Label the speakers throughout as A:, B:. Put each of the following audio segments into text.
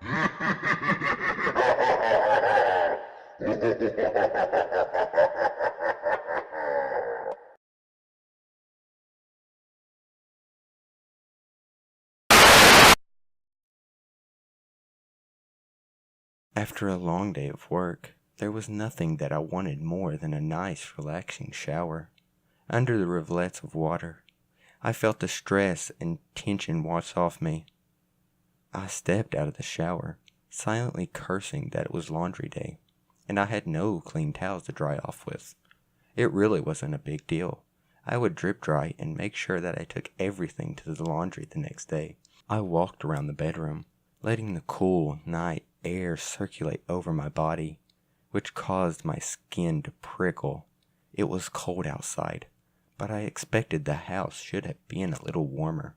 A: After a long day of work, there was nothing that I wanted more than a nice, relaxing shower. Under the rivulets of water, I felt the stress and tension wash off me. I stepped out of the shower, silently cursing that it was laundry day, and I had no clean towels to dry off with. It really wasn't a big deal. I would drip dry and make sure that I took everything to the laundry the next day. I walked around the bedroom, letting the cool night air circulate over my body, which caused my skin to prickle. It was cold outside, but I expected the house should have been a little warmer.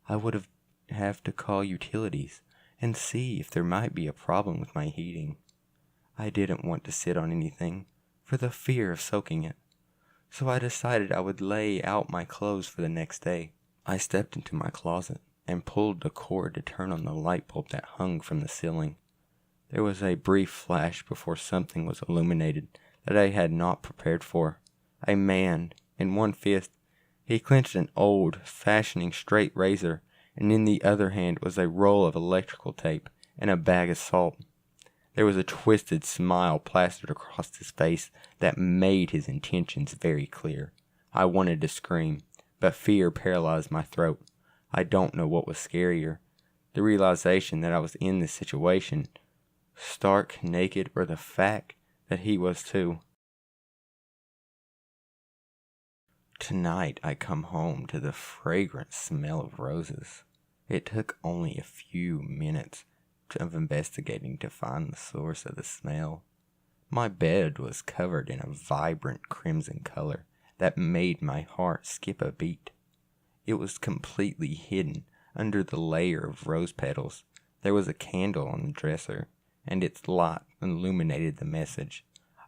A: I would have to call utilities and see if there might be a problem with my heating. I didn't want to sit on anything for the fear of soaking it, so I decided I would lay out my clothes for the next day. I stepped into my closet and pulled the cord to turn on the light bulb that hung from the ceiling. There was a brief flash before something was illuminated that I had not prepared for. A man, in one fist, he clenched an old-fashioned straight razor, and in the other hand was a roll of electrical tape and a bag of salt. There was a twisted smile plastered across his face that made his intentions very clear. I wanted to scream, but fear paralyzed my throat. I don't know what was scarier, the realization that I was in this situation, stark naked, or the fact that he was too. Tonight I come home to the fragrant smell of roses. It took only a few minutes of investigating to find the source of the smell. My bed was covered in a vibrant crimson color that made my heart skip a beat. It was completely hidden under the layer of rose petals. There was a candle on the dresser, and its light illuminated the message,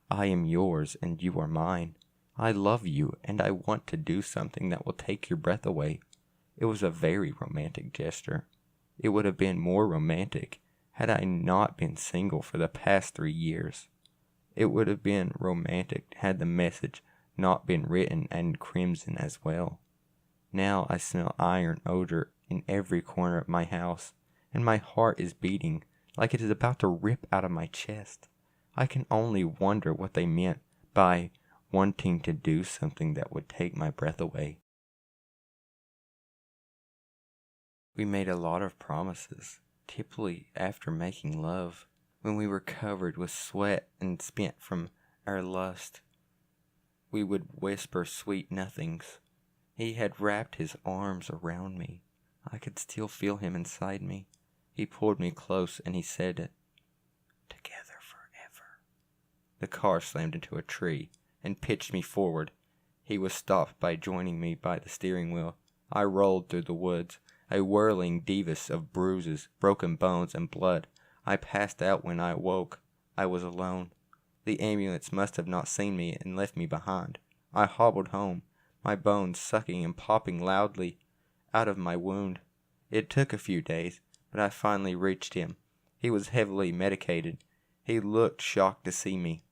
A: "I am yours and you are mine. I love you and I want to do something that will take your breath away." It was a very romantic gesture. It would have been more romantic had I not been single for the past 3 years. It would have been romantic had the message not been written in crimson as well. Now I smell iron odor in every corner of my house, and my heart is beating like it is about to rip out of my chest. I can only wonder what they meant by wanting to do something that would take my breath away. We made a lot of promises, typically after making love, when we were covered with sweat and spent from our lust. We would whisper sweet nothings. He had wrapped his arms around me. I could still feel him inside me. He pulled me close and he said it. "Together forever." The car slammed into a tree and pitched me forward. He was stopped by joining me by the steering wheel. I rolled through the woods, a whirling divas of bruises, broken bones, and blood. I passed out when I awoke. I was alone. The ambulance must have not seen me and left me behind. I hobbled home, my bones sucking and popping loudly out of my wound. It took a few days, but I finally reached him. He was heavily medicated. He looked shocked to see me.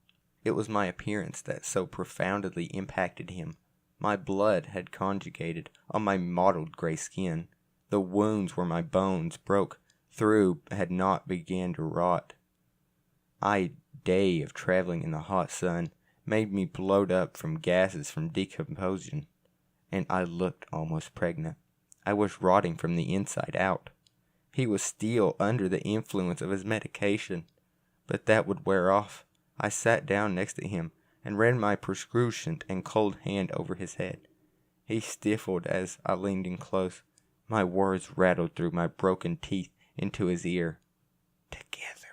A: It was my appearance that so profoundly impacted him. My blood had conjugated on my mottled gray skin. The wounds where my bones broke through had not begun to rot. A day of traveling in the hot sun made me bloat up from gases from decomposition, and I looked almost pregnant. I was rotting from the inside out. He was still under the influence of his medication, but that would wear off. I sat down next to him and ran my prescrutant and cold hand over his head. He stiffened as I leaned in close. My words rattled through my broken teeth into his ear. "Together